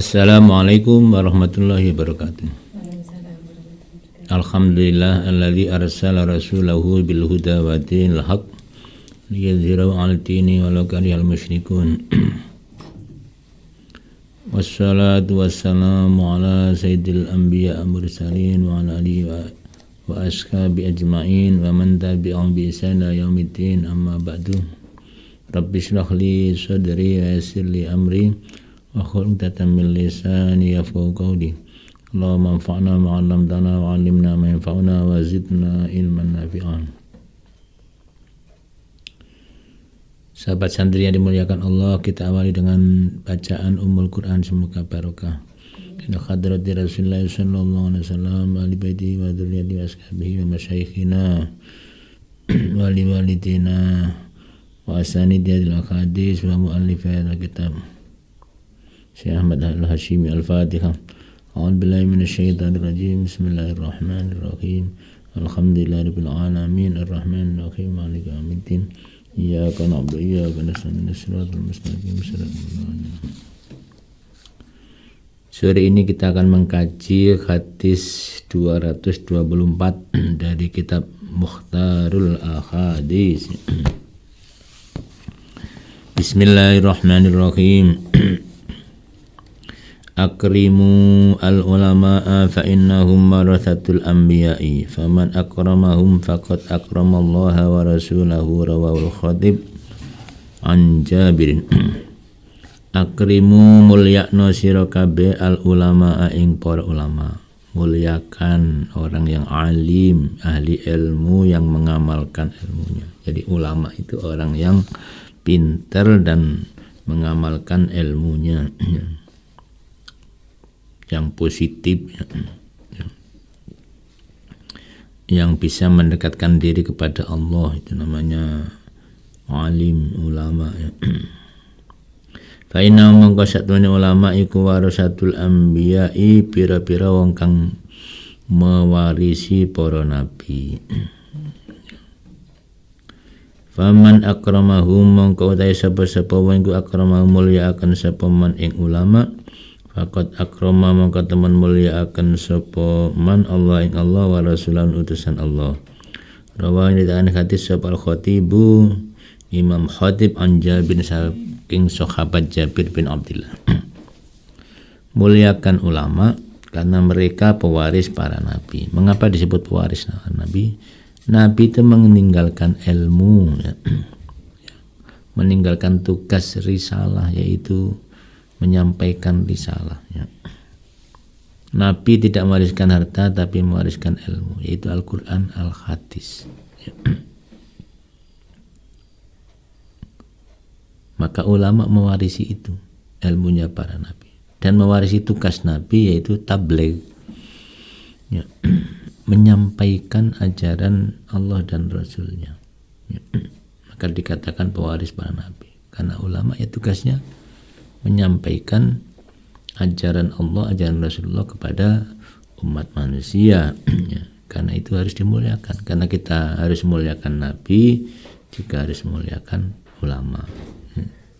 Assalamualaikum warahmatullahi wabarakatuh. Alhamdulillah alladzi arsala rasulahu bil huda wa dinil haq liyudhhirahu 'alad dini walau karihal musyrikun. Wassalatu wassalamu ala sayyidil anbiya mursalin wa ala alihi wa ashabi ajma'in wa man tabi'ahum bi ihsan ila yaumiddin, amma ba'du. Rabbi shrah li sadri wa yassir li amri wa khul 'uqdatam min lisani yafqahu qawli. Allahumma anfa'na ma 'allamtana wa 'allimna ma yanfa'una wa zidna ilman nafi'an. Sahabat santri yang dimuliakan Allah, kita awali dengan bacaan Ummul Quran, semoga barokah. Ila hadrati Rasulullah sallallahu alaihi wasallam wa ali baiti wa dzurriyyati wa ashabihi wa masyayikhina wa li walidina wa asanidil hadis wa muallifil kitab Syekh Ahmad Al-Hashimi. Al-Fatihah. A'udzu billahi minasyaitonir rajim. Bismillahirrahmanirrahim. Alhamdulillahirabbil alamin arrahmanir rahim maliki yaumiddin. Iyyaka na'budu wa iyyaka nasta'in ihdinas mustaqim shiratal ladzina. Sore ini kita akan mengkaji hadis 224 dari kitab Mukhtarul Ahadits. Bismillahirrahmanirrahim. Akrimu al-ulama'a fa innahum warathatul anbiya'i faman akramahum faqad akramallaha wa rasulahu, rawahul Khatib an Jabirin. Akrimu mulyakno sira kabeh al-ulama'a ing para ulama. Muliakan orang yang alim, ahli ilmu yang mengamalkan ilmunya. Jadi ulama itu orang yang pintar dan mengamalkan ilmunya, yang positif, yang bisa mendekatkan diri kepada Allah, itu namanya alim, ulama. Fa inna mangka satune ulama iku warasatul anbiya'i, pira-pira wong kang mewarisi para nabi. Faman akramahum mangka utahe sapa-sapa wong iku akramahum mulyakaken sapa man ing ulama, faqad akrama mangka teman mulyakaken sapa man Allah ing Allah wa rasulan utusan Allah. Rawahu dan hadis sapa al-Khatibu Imam Khatib an Jabir saking sahabat Jabir bin Abdullah. Muliakan ulama karena mereka pewaris para nabi. Mengapa disebut pewaris nabi? Nabi itu meninggalkan ilmu, meninggalkan tugas risalah, yaitu menyampaikan risalah. Nabi tidak mewariskan harta, tapi mewariskan ilmu, yaitu Al-Quran, Al-Hadis. Maka ulama mewarisi itu, ilmunya para nabi, dan mewarisi tugas nabi, yaitu tabligh, menyampaikan ajaran Allah dan Rasulnya. Maka dikatakan pewaris para nabi, karena ulama ya tugasnya menyampaikan ajaran Allah, ajaran Rasulullah kepada umat manusia. Karena itu harus dimuliakan, karena kita harus memuliakan nabi, juga harus memuliakan ulama.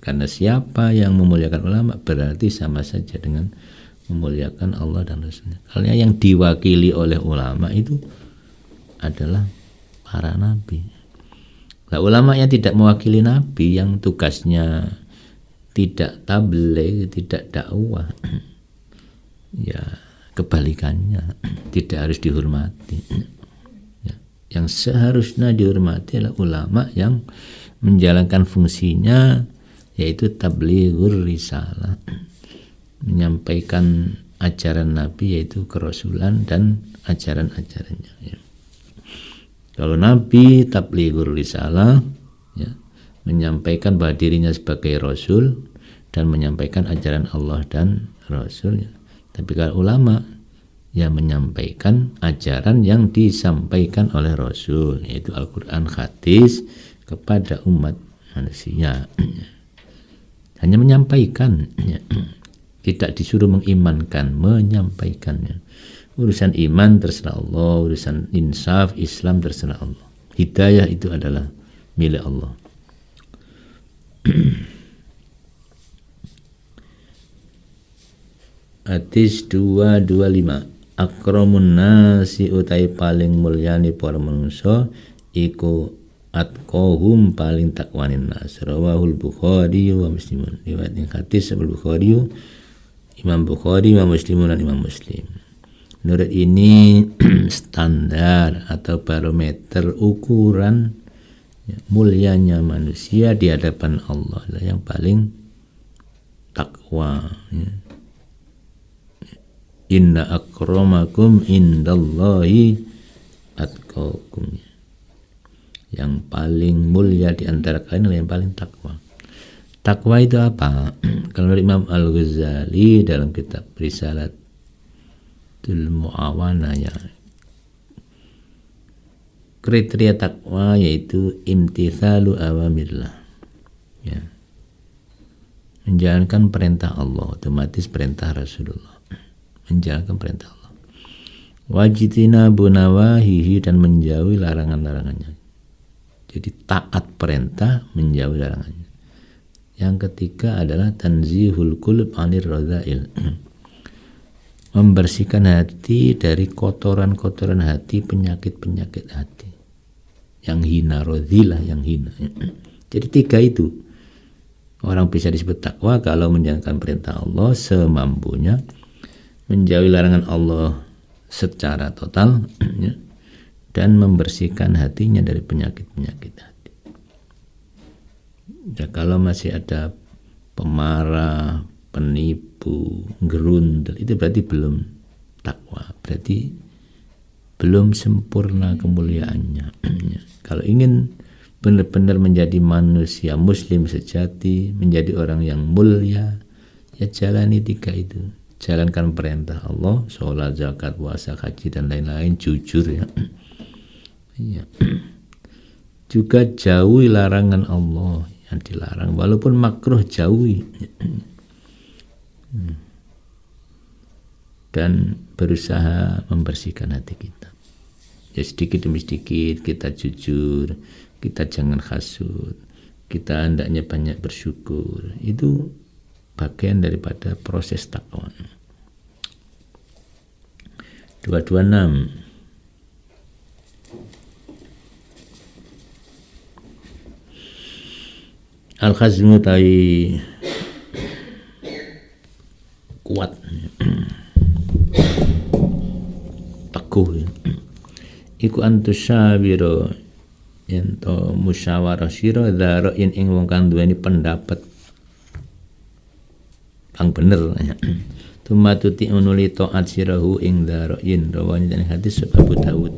Karena siapa yang memuliakan ulama berarti sama saja dengan memuliakan Allah dan Rasulnya. Karena yang diwakili oleh ulama itu adalah para nabi. Nah, ulama yang tidak mewakili nabi, yang tugasnya tidak tabligh, tidak dakwah, ya kebalikannya, tidak harus dihormati. Yang seharusnya dihormati adalah ulama yang menjalankan fungsinya, yaitu tablighur risalah, menyampaikan ajaran Nabi, yaitu kerasulan dan ajaran-ajarannya. Kalau Nabi tablighur risalah, menyampaikan bahwa dirinya sebagai Rasul dan menyampaikan ajaran Allah dan Rasulnya. Tapi kalau ulama, ya menyampaikan ajaran yang disampaikan oleh Rasul, yaitu Al-Quran, hadis kepada umat manusia. Hanya menyampaikan, tidak disuruh mengimankan, menyampaikannya. Urusan iman terserah Allah, urusan insaf Islam terserah Allah. Hidayah itu adalah milik Allah. Hadis 225. Akramun nasi utai paling mulyani para manungsa iku atqahum paling takwanin nas. Rawahul Bukhari wa Muslimun. Riwayat hadis Bukhari, Imam Bukhari, Imam Muslim dan Imam Muslim. Menurut ini standar atau barometer ukuran mulianya manusia di hadapan Allah yang paling takwa. Inna akramakum indallahi atqakum. Yang paling mulia di antara kalian adalah yang paling takwa. Takwa itu apa? Kalau Imam Al-Ghazali dalam kitab Risalatul Mu'awana, ya, kriteria takwa yaitu imtithalu awamirillah, ya, menjalankan perintah Allah, otomatis perintah Rasulullah, menjalankan perintah Allah. Wajitina bunawahihi, dan menjauhi larangan-larangannya. Jadi taat perintah, menjauhi larangannya. Yang ketiga adalah tanzihul qulub 'anir radha'il. Membersihkan hati dari kotoran-kotoran hati, penyakit-penyakit hati. Yang hina, radhilah yang hina. Jadi tiga itu orang bisa disebut takwa kalau menjalankan perintah Allah semampunya, menjauhi larangan Allah secara total, ya, dan membersihkan hatinya dari penyakit-penyakit hati. Ya, kalau masih ada pemarah, penipu, gerundel, itu berarti belum takwa, berarti belum sempurna kemuliaannya. Ya. Kalau ingin benar-benar menjadi manusia muslim sejati, menjadi orang yang mulia, ya jalani tiga itu. Jalankan perintah Allah, sholat, zakat, puasa, haji, dan lain-lain, jujur, ya. Ya. Juga jauhi larangan Allah yang dilarang, walaupun makruh jauhi. Dan berusaha membersihkan hati kita. Ya, sedikit demi sedikit kita jujur, kita jangan hasud, kita hendaknya banyak bersyukur. Itu bagian daripada proses takwa. 226. Al-khazmu ta'i kuat, teguh, iku antusyawiro ento musyawarah sira dzarain ing wong kang duweni pendapat kang bener. Tumatuti unuli taat sirahu ing dzarain, rawani dan hadis Abu Dawud.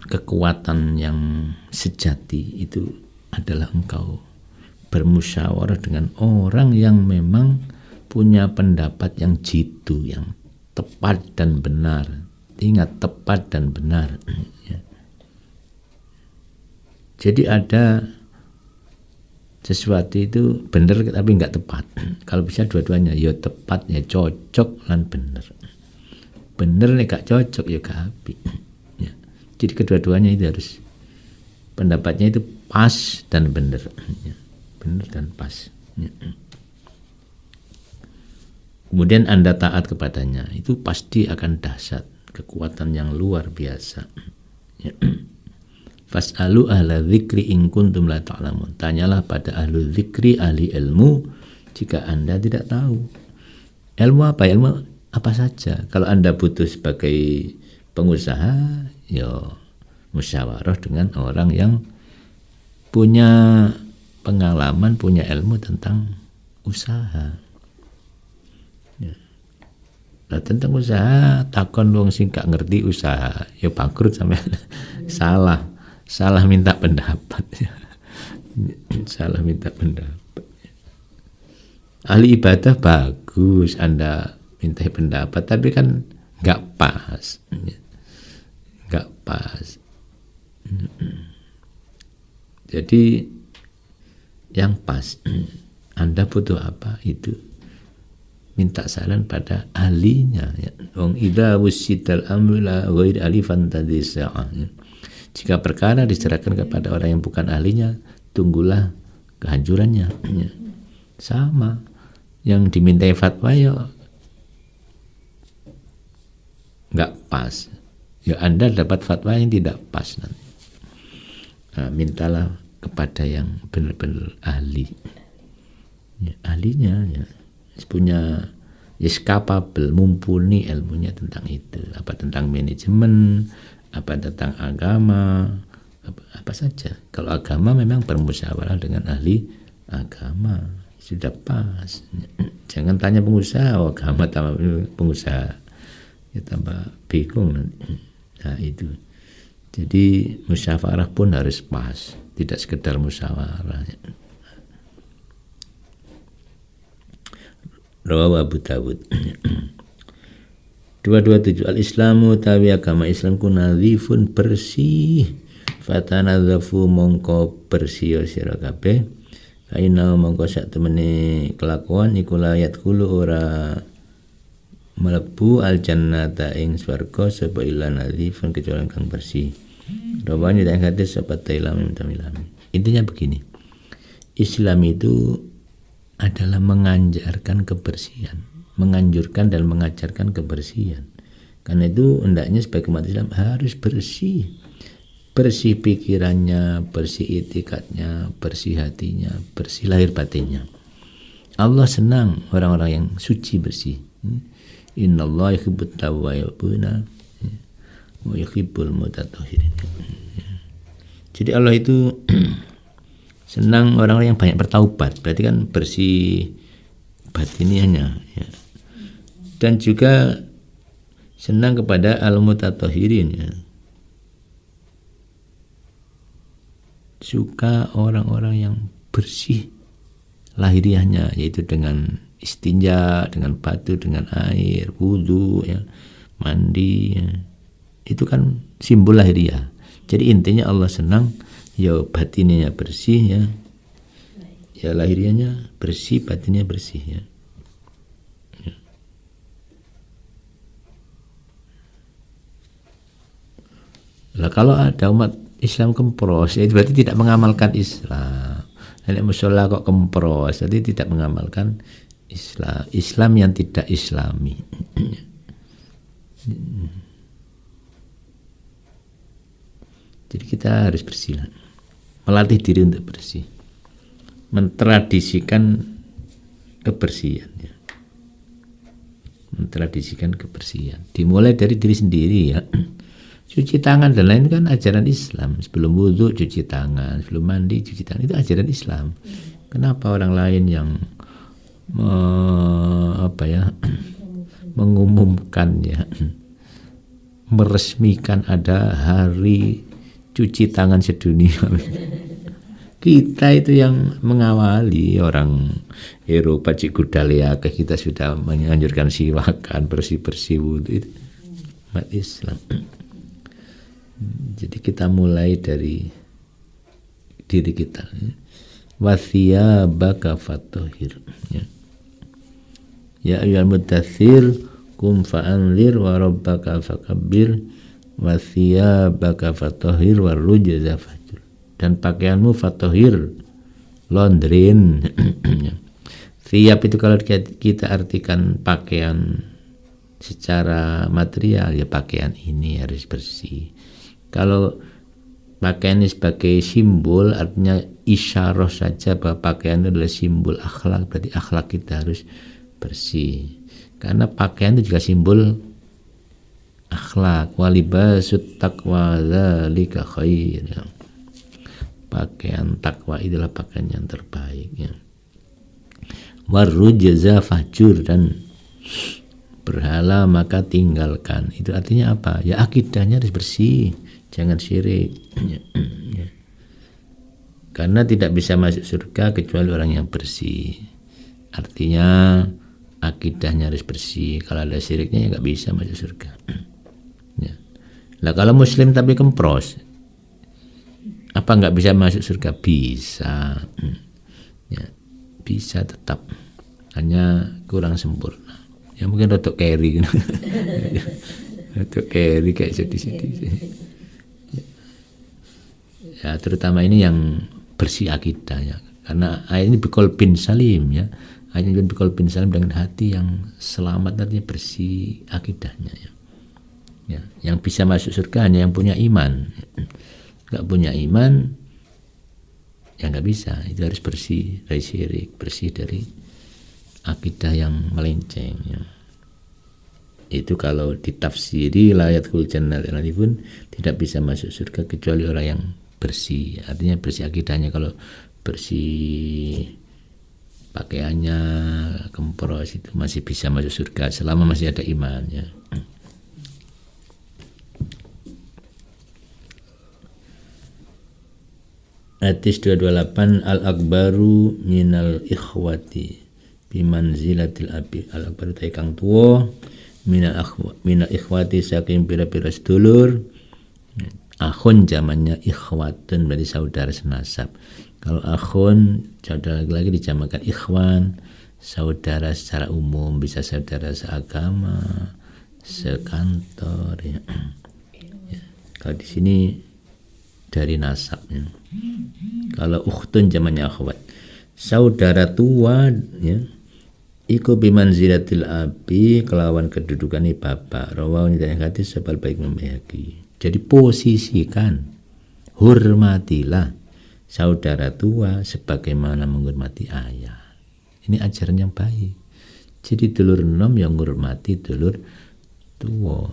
Kekuatan yang sejati itu adalah engkau bermusyawarah dengan orang yang memang punya pendapat yang jitu, yang tepat dan benar. Ingat, tepat dan benar. Ya. Jadi ada sesuatu itu benar tapi enggak tepat. Kalau bisa dua-duanya, ya tepat, ya cocok dan benar. Benar nih gak cocok, ya gak apik. Ya. Jadi kedua-duanya itu harus, pendapatnya itu pas dan benar. Ya. Benar dan pas. Ya. Kemudian Anda taat kepadanya, itu pasti akan dahsyat, kekuatan yang luar biasa. Ya. Fas'alu ahla dzikri in kuntum la ta'lamun. Tanyalah pada ahlu dzikri, ahli ilmu, jika Anda tidak tahu. Ilmu apa? Ilmu apa saja. Kalau Anda butuh sebagai pengusaha, ya musyawarah dengan orang yang punya pengalaman, punya ilmu tentang usaha. Ya. Nah, tentang usaha, takon wong sing gak ngerti usaha, ya bangkrut sampai salah minta pendapat. Salah minta pendapat. Ahli ibadah bagus Anda minta pendapat, tapi kan nggak pas, nggak pas. Jadi yang pas, Anda butuh apa, itu minta saran pada ahlinya. Wong idza wusidal amru la ghairi alifan tadisa. Jika perkara diserahkan kepada orang yang bukan ahlinya, tunggulah kehancurannya. Sama. yang dimintai fatwa ya nggak pas. Ya Anda dapat fatwa yang tidak pas nanti. Nah, mintalah kepada yang benar-benar ahli. Ya, ahlinya ya punya capable, mumpuni ilmunya tentang itu, apa tentang manajemen, apa tentang agama, apa saja. Kalau agama memang bermusyawarah dengan ahli agama, sudah pas. Jangan tanya pengusaha, agama tambah pengusaha, ya tambah bingung nanti. Nah itu. Jadi musyawarah pun harus pas, tidak sekedar musyawarah. Rawahu Abu Dawud. 227 al-Islamu tawi agama Islam ku nadhifun bersih. Fatanadzafu mongko bersih sira kabeh. Kaina mongko sak temene kelakuan iku layat hulu ora mlebu al jannata ing swarga sapa illa nadhifun kecuali kang bersih. Rawani dan hadis sapa tailami. Intinya begini. Islam itu adalah mengajarkan kebersihan, menganjurkan dan mengajarkan kebersihan. Karena itu hendaknya sebagai umat Islam harus bersih. Bersih pikirannya, bersih itikadnya, bersih hatinya, bersih lahir batinnya. Allah senang orang-orang yang suci bersih. Innallaha yuhibbut tawwabina wa yuhibbul mutatahhirin. Jadi Allah itu senang orang-orang yang banyak bertaubat, berarti kan bersih batiniahnya ya. Dan juga senang kepada al-mutatahhirin ya. Suka orang-orang yang bersih lahiriahnya, yaitu dengan istinja, dengan batu, dengan air, wudu ya, mandi ya. Itu kan simbol lahiriah. Jadi intinya Allah senang ya batinnya bersih ya. Ya lahiriahnya bersih, batinnya bersih ya. Lah kalau ada umat Islam kempros, itu berarti tidak mengamalkan Islam. Nek mushola kok kempros, jadi tidak mengamalkan Islam. Islam yang tidak Islami. Jadi kita harus bersih, melatih diri untuk bersih, mentradisikan kebersihan, ya. Mentradisikan kebersihan. Dimulai dari diri sendiri ya. Cuci tangan dan lain kan ajaran Islam. Sebelum wudhu cuci tangan, sebelum mandi cuci tangan, itu ajaran Islam. Kenapa orang lain yang mengumumkan ya, meresmikan ada hari cuci tangan sedunia? Kita itu yang mengawali. Orang Eropa Cikgu Dalia kita sudah menganjurkan siwakan, bersih-bersih wudhu, itu umat Islam. Jadi kita mulai dari diri kita. Wathiyabaka fatahhir. Ya ayyuhal mudaththir qum fa'anzir wa rabbaka fakabbir wathiyabaka fatahhir warrujza fahjur. Dan pakaianmu fatahhir, laundryin. Thiyab itu kalau kita artikan pakaian secara material, ya pakaian ini harus bersih. Kalau pakaian ini sebagai simbol, artinya isyarah saja bahwa pakaian itu adalah simbol akhlak, berarti akhlak kita harus bersih. Karena pakaian itu juga simbol akhlak. Walibasut taqwa dzalika khair. Ya. Pakaian takwa itulah pakaian yang terbaik. Ya. Warrujza fahjur, dan berhala maka tinggalkan. Itu artinya apa? Ya akidahnya harus bersih. Jangan syirik. Ya. Karena tidak bisa masuk surga kecuali orang yang bersih. Artinya akidahnya harus bersih. Kalau ada syiriknya ya nggak bisa masuk surga. Ya. Nah kalau muslim tapi kempros, apa nggak bisa masuk surga? Bisa. Ya. Bisa tetap. Hanya kurang sempurna. Ya mungkin rotok carry. Rotok carry kayak sedih-sedih. Ya, terutama ini yang bersih akidah ya. Karena ayat ini biqalbin salim ya. Hanya biqalbin salim, dengan hati yang selamat, artinya bersih akidahnya ya. Ya, yang bisa masuk surga hanya yang punya iman. Enggak punya iman ya nggak bisa. Itu harus bersih dari syirik, bersih dari akidah yang melenceng ya. Itu kalau ditafsiri la yadkhul jannata pun tidak bisa masuk surga kecuali orang yang bersih. Artinya bersih akidahnya. Kalau bersih pakaiannya kempros itu masih bisa masuk surga selama masih ada imannya. Hadis 228 al-akbaru minal ikhwati bimanzilatil abi. Al-akbaru ta kang tuwa minal ikhwati saking pira-pira sedulur. Akhun zamannya ikhwatun, berarti saudara senasab. Kalau akhun saudara lagi dijamakan ikhwan, saudara secara umum, bisa saudara seagama, sekantor ya. Ya. Kalau di sini dari nasabnya. Kalau ukhtun zamannya akhwat. Saudara tua ya. Iku bimanzilatil abi, kelawan kedudukan bapak. Rawahu dan hadis sebal baik membayaki. Jadi posisikan, hormatilah saudara tua sebagaimana menghormati ayah. Ini ajaran yang baik. Jadi dulur enom yang menghormati dulur tua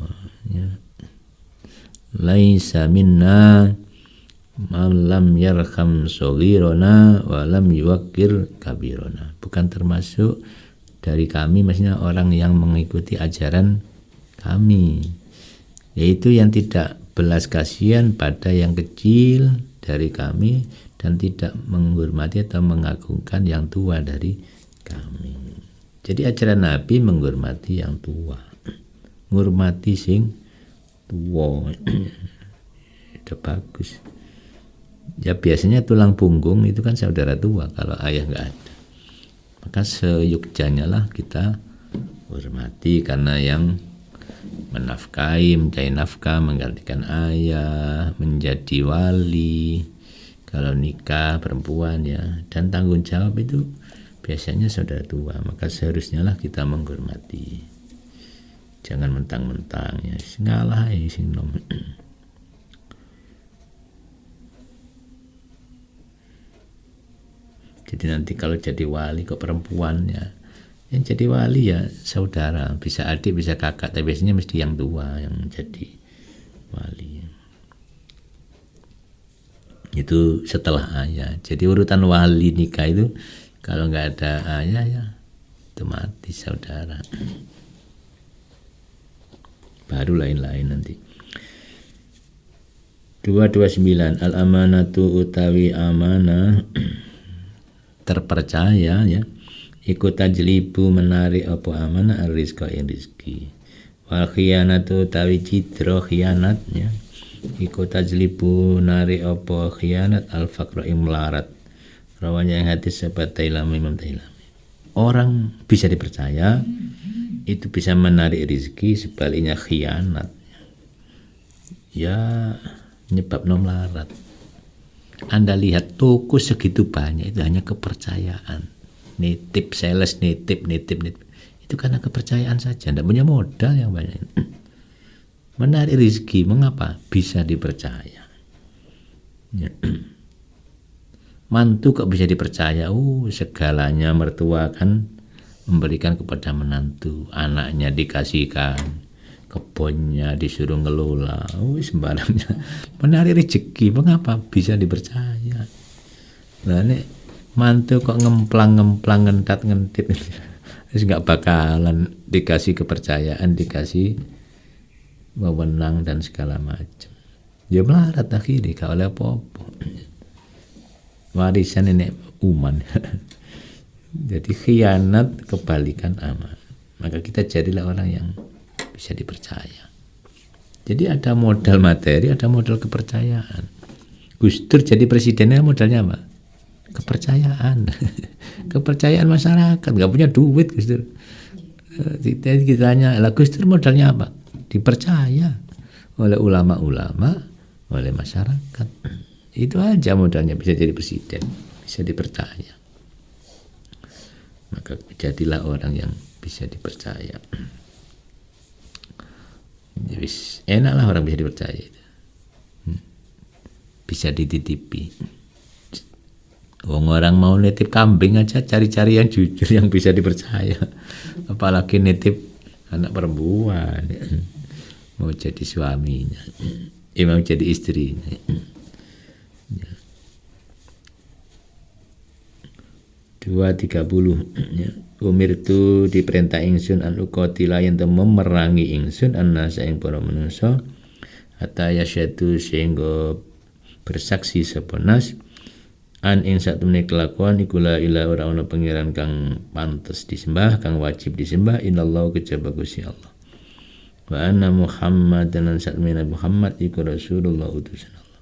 ya. Laisa minna man lam yarham shaghirana wa lam yuwaqqir kabirana. Bukan termasuk dari kami, maksudnya orang yang mengikuti ajaran kami, yaitu yang tidak belas kasihan pada yang kecil dari kami dan tidak menghormati atau mengagungkan yang tua dari kami. Jadi ajaran Nabi menghormati yang tua, menghormati sing tua. Itu bagus. Ya biasanya tulang punggung itu kan saudara tua kalau ayah nggak ada. Maka seyukjanya lah kita hormati, karena yang menafkahi, mencari nafkah, menggantikan ayah, menjadi wali kalau nikah perempuan ya, dan tanggung jawab itu biasanya saudara tua. Maka seharusnya lah kita menghormati, jangan mentang-mentang ya ngalah ya sing nom. Jadi nanti kalau jadi wali kok perempuan ya, yang jadi wali ya saudara, bisa adik bisa kakak, tapi biasanya mesti yang tua yang jadi wali. Itu setelah ayah. Jadi urutan wali nikah itu kalau nggak ada ayah ya itu mati saudara. Baru lain-lain nanti. 229 al-amanatu utawi amanah terpercaya ya. Iku tajlibu menarik apa amanah ar-rizqa ing rizki. Wal khiyanatu utawi cidra khianatnya. Iku tajlibu narik apa khianat al-faqra ing melarat. Rawanya yang hadis sahabat Tailami, Imam Tailami. Orang bisa dipercaya itu bisa menarik rizki, sebaliknya khianat ya nyebabno melarat. Anda lihat toko segitu banyak itu hanya kepercayaan. Nitip sales, nitip. Itu karena kepercayaan saja, tidak punya modal yang banyak. Menarik rezeki, mengapa? Bisa dipercaya. Ya. Mantu kok bisa dipercaya? Segalanya mertua kan memberikan kepada menantu, anaknya dikasihkan, kebunnya disuruh ngelola, sembarangnya menarik rezeki. Mengapa bisa dipercaya? Nah ini mantu kok ngemplang ngentat-ngentit, terus nggak bakalan dikasih kepercayaan, dikasih wewenang dan segala macam. Ya melarat akhirnya gak oleh apa-apa. Warisan ini uman. Jadi khianat kebalikan aman. Maka kita jadilah orang yang bisa dipercaya. Jadi ada modal materi, ada modal kepercayaan. Gus Dur jadi presidennya modalnya apa? Kepercayaan. Kepercayaan masyarakat. Gak punya duit Gus Dur. Kita tanya, lah Gus Dur modalnya apa? Dipercaya oleh ulama-ulama, oleh masyarakat. Itu aja modalnya bisa jadi presiden, bisa dipercaya. maka jadilah orang yang bisa dipercaya. Jadi enaklah orang bisa dipercaya, bisa dititipi. Orang mau nitip kambing aja cari-cari yang jujur, yang bisa dipercaya, apalagi nitip anak perempuan mau jadi suaminya, mau jadi istrinya. 2:30 ya. Umir tu diperintah ingsun an uqatila yen memerangi ingsun annasa ing para manusa hatta yasyadu sehingga bersaksi sapa nas an ing satemene kelakuan iku la ilaha ora ana pangeran kang pantes disembah, kang wajib disembah inallahu kejaba Gusti Allah. Wa anna Muhammadan satemene Muhammad iku Rasulullah utusan Allah.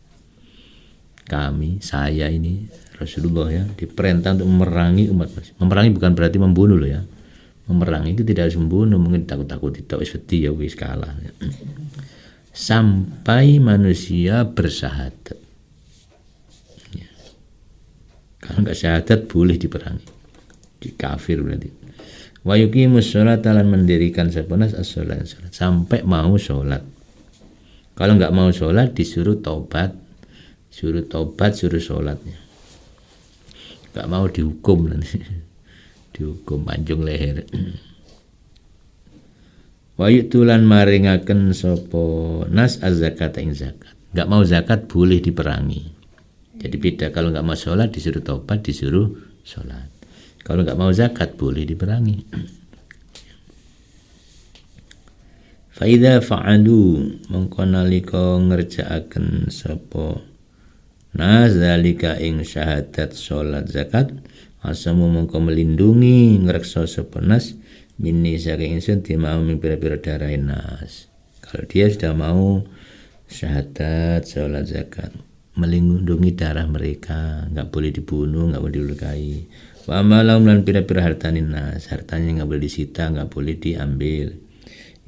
Kami, saya ini Rasulullah ya, diperintah untuk memerangi umat manusia. Memerangi bukan berarti membunuh loh ya. Memerangi itu tidak harus membunuh, mungkin takut-takut tidak wis wedi ya wis kalah ya. Sampai manusia bersahadat. Ya. Kalau enggak syahadat boleh diperangi. Di kafir berarti. Wa yuqimus sholata lan mendirikan saponas as-shalat sampai mau sholat. Kalau enggak mau sholat disuruh taubat. Suruh taubat, suruh sholatnya. Gak mau dihukum nanti, dihukum panjung leher. Wa yu'tulan maringaken sapa nas az-zakat ing zakat. Gak mau zakat boleh diperangi. Jadi beda, kalau gak mau sholat disuruh taubat, disuruh sholat. Kalau gak mau zakat boleh diperangi. Fa idza fa'alu mongko nalika ngerjakaken sapa nazalika ing syahadat salat zakat asamu mongko melindungi ngreksa sapa nas minni saking ingsun dimau ming pira-pira darah nas. Kalau dia sudah mau syahadat salat zakat, melindungi darah mereka, enggak boleh dibunuh, enggak boleh dilukai. Wa amalam lan pira-pira hartane nas, hartanya enggak boleh disita, enggak boleh diambil.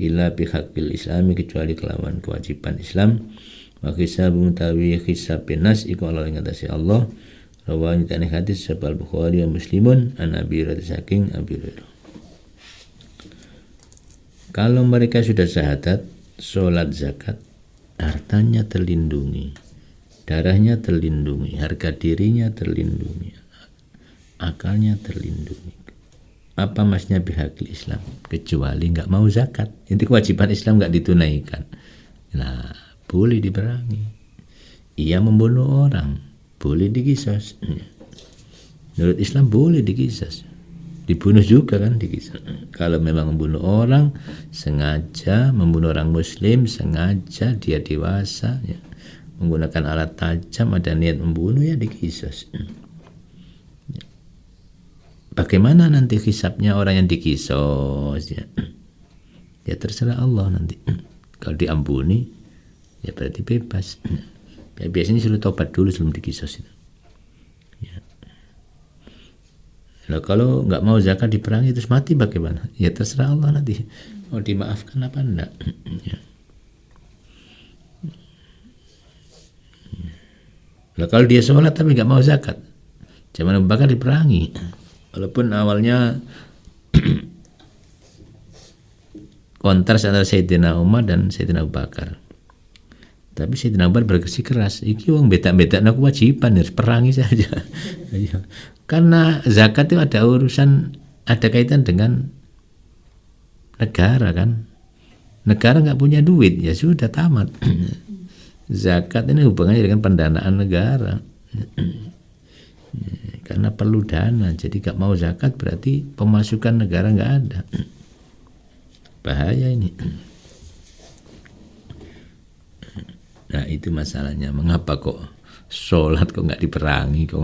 Illa bihaqil islami kecuali kelawan kewajiban Islam. Wa hisabu mutawi hisab nas iku Allah ing atase Allah. Rawahu tani hadis sebal Bukhari wa Muslimun an Abi Hurairah saking Abi Hurairah. Kalau mereka sudah syahadat, sholat zakat, hartanya terlindungi, darahnya terlindungi, harga dirinya terlindungi, akalnya terlindungi. Apa maksudnya bihaqil Islam? Kecuali enggak mau zakat. Itu kewajiban Islam enggak ditunaikan. Nah, boleh diperangi. Ia membunuh orang, boleh diqisas. Menurut Islam boleh diqisas. Dibunuh juga kan diqisas. Kalau memang membunuh orang sengaja, membunuh orang muslim sengaja, dia dewasa ya, menggunakan alat tajam, ada niat membunuh ya diqisas. Bagaimana nanti hisabnya orang yang diqisas ya? Ya terserah Allah nanti. Kalau diampuni ya berarti bebas. Ya, biasanya suruh tobat dulu sebelum diqisas itu. Ya. Nah, kalau nggak mau zakat diperangi terus mati bagaimana? Ya terserah Allah nanti. Mau dimaafkan apa enggak? Ya. Nah, kalau dia sholat tapi nggak mau zakat, zaman Abu Bakar diperangi. Walaupun awalnya kontras antara Sayyidina Umar dan Sayyidina Abu Bakar. Tapi Sayyidina Umar bersikeras, iki wong beda-beda aku kewajiban harus perangi saja. Karena zakat itu ada urusan, ada kaitan dengan negara kan. Negara nggak punya duit, ya sudah tamat. Zakat ini hubungannya dengan pendanaan negara. Karena perlu dana, jadi nggak mau zakat berarti pemasukan negara nggak ada. Bahaya ini. Nah itu masalahnya, mengapa kok sholat kok nggak diperangi kok?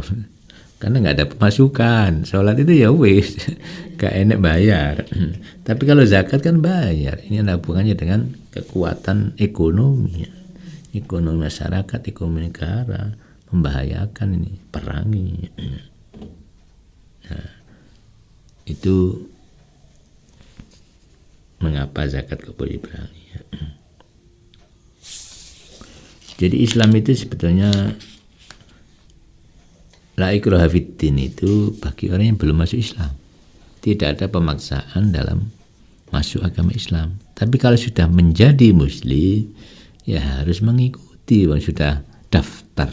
Karena nggak ada pemasukan. Sholat itu ya wis, gak enak bayar. Tapi kalau zakat kan bayar. Ini ada hubungannya dengan kekuatan ekonomi, ekonomi masyarakat, ekonomi negara. Membahayakan ini, perangi. Nah, itu mengapa zakat kok boleh diperangi? Jadi Islam itu sebetulnya la ikraha fiddin itu bagi orang yang belum masuk Islam. tidak ada pemaksaan dalam masuk agama Islam. Tapi kalau sudah menjadi muslim, ya harus mengikuti, sudah daftar.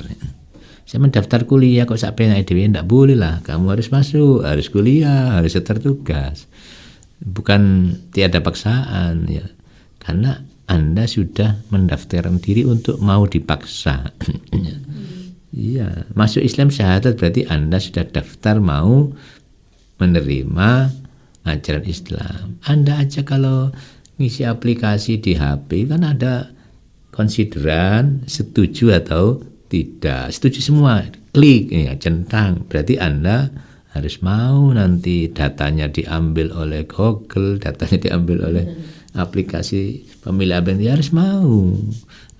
Saya mendaftar kuliah kok sampai naik dewi, tidak boleh lah. Kamu harus masuk, harus kuliah, harus setor tugas. Bukan tiada paksaan ya, karena Anda sudah mendaftarkan diri untuk mau dipaksa. Iya, masuk Islam syahadat berarti Anda sudah daftar mau menerima ajaran Islam. Anda aja kalau ngisi aplikasi di HP kan ada konsideran setuju atau tidak. Setuju semua, klik ya, centang. Berarti Anda harus mau nanti datanya diambil oleh Google, datanya diambil oleh aplikasi pemilih abang, ya harus mau.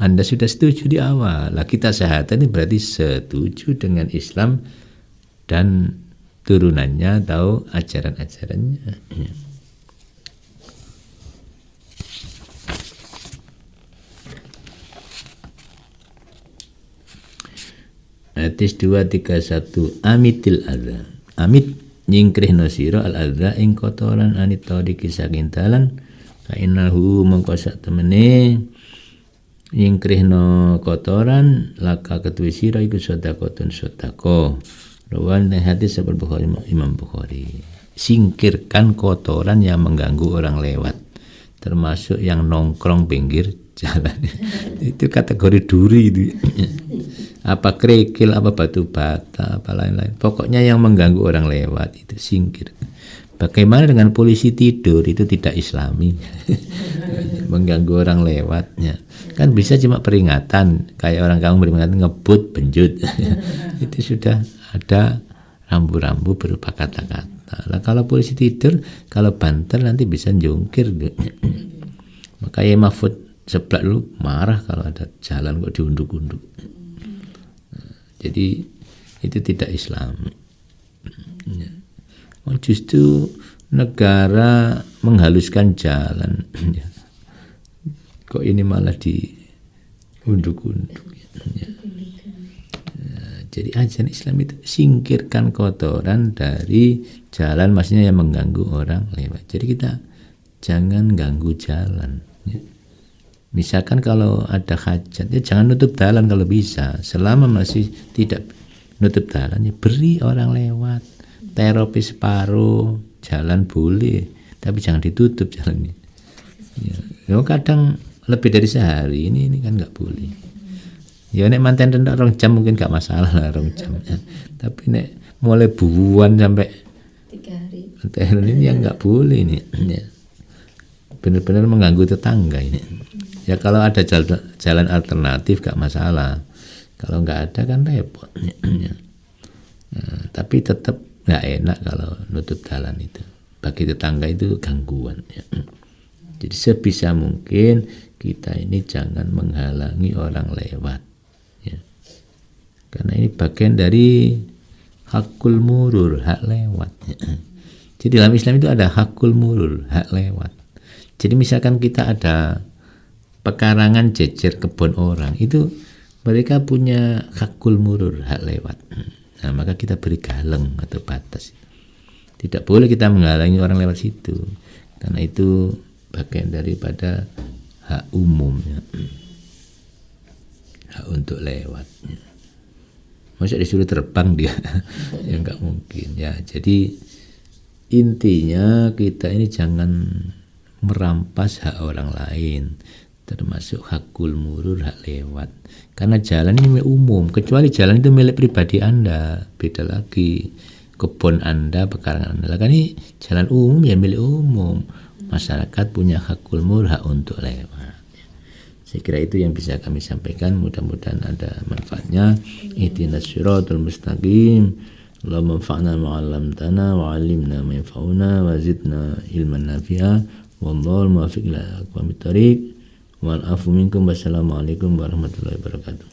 Anda sudah setuju di awal. Lah kita syahadat ini berarti setuju dengan Islam dan turunannya atau ajaran-ajarannya. Hadis 231 amitil adza. Amit nyingkrihno sira al adza ing kotoran anit tariqi saking dalan fa innahu mangko sak temene nyingkrihno kotoran laka ketui sira iku sedekahun sedekah. Rawan hadis sahabat Bukhari, Imam Bukhari. Singkirkan kotoran yang mengganggu orang lewat, termasuk yang nongkrong pinggir jalan. Itu kategori duri itu. Apa kerikil, apa batu bata, apa lain-lain. Pokoknya yang mengganggu orang lewat itu singkir. Bagaimana dengan polisi tidur, itu tidak islami. Mengganggu orang lewatnya. Kan bisa cuma peringatan, kayak orang kamu peringatan ngebut, benjut. Itu sudah ada rambu-rambu berupa kata-kata. Nah, kalau polisi tidur, kalau banter nanti bisa jungkir. Maka ya Mahfud seblak dulu marah kalau ada jalan kok diunduk-unduk. Jadi itu tidak Islam. Justru negara menghaluskan jalan. Kok ini malah diunduk-unduk. Jadi ajaran Islam itu singkirkan kotoran dari jalan, maksudnya yang mengganggu orang lewat. Jadi kita jangan ganggu jalan. Misalkan kalau ada hajat, ya jangan nutup jalan kalau bisa. Selama masih tidak nutup jalan, ya beri orang lewat. Teropi separuh, jalan boleh, tapi jangan ditutup jalannya. Ya, kadang lebih dari sehari ini kan nggak boleh. Ya nek manten rendak 2 jam mungkin nggak masalah lah 2 jam. Ya. Tapi nek mulai buan sampai 3 hari ini yang nggak boleh ini. Ya. Benar-benar mengganggu tetangga ini. Ya kalau ada jalan alternatif gak masalah. Kalau nggak ada kan repot. Tapi tetap nggak enak kalau nutup jalan itu. Bagi tetangga itu gangguan. Jadi sebisa mungkin kita ini jangan menghalangi orang lewat. Ya. Karena ini bagian dari hakul murur, hak lewat. Jadi dalam Islam itu ada hakul murur, hak lewat. Jadi misalkan kita ada pekarangan jejer kebun orang, itu mereka punya hakul murur, hak lewat. Nah, maka kita beri galeng atau batas. Tidak boleh kita menghalangi orang lewat situ, karena itu bagian daripada hak umumnya, hak untuk lewat. Masa disuruh terbang dia? Ya nggak mungkin ya. Jadi intinya kita ini jangan merampas hak orang lain, termasuk hakul murur, hak lewat. Karena jalan ini milik umum, kecuali jalan itu milik pribadi Anda, beda lagi. Kebun Anda, pekarangan Anda, kan ini jalan umum ya, milik umum. Masyarakat punya hakul murur, hak untuk lewat. Saya kira itu yang bisa kami sampaikan, mudah-mudahan ada manfaatnya. Ihdinas siratal mustaqim. Allahumma anfa'na ma 'allamtana wa 'allimna ma yanfa'una wa zidna ilman nafi'a. Wallahu muwaffiq ila aqwamit thoriq. Wal afu minkum. Wassalamualaikum warahmatullahi wabarakatuh.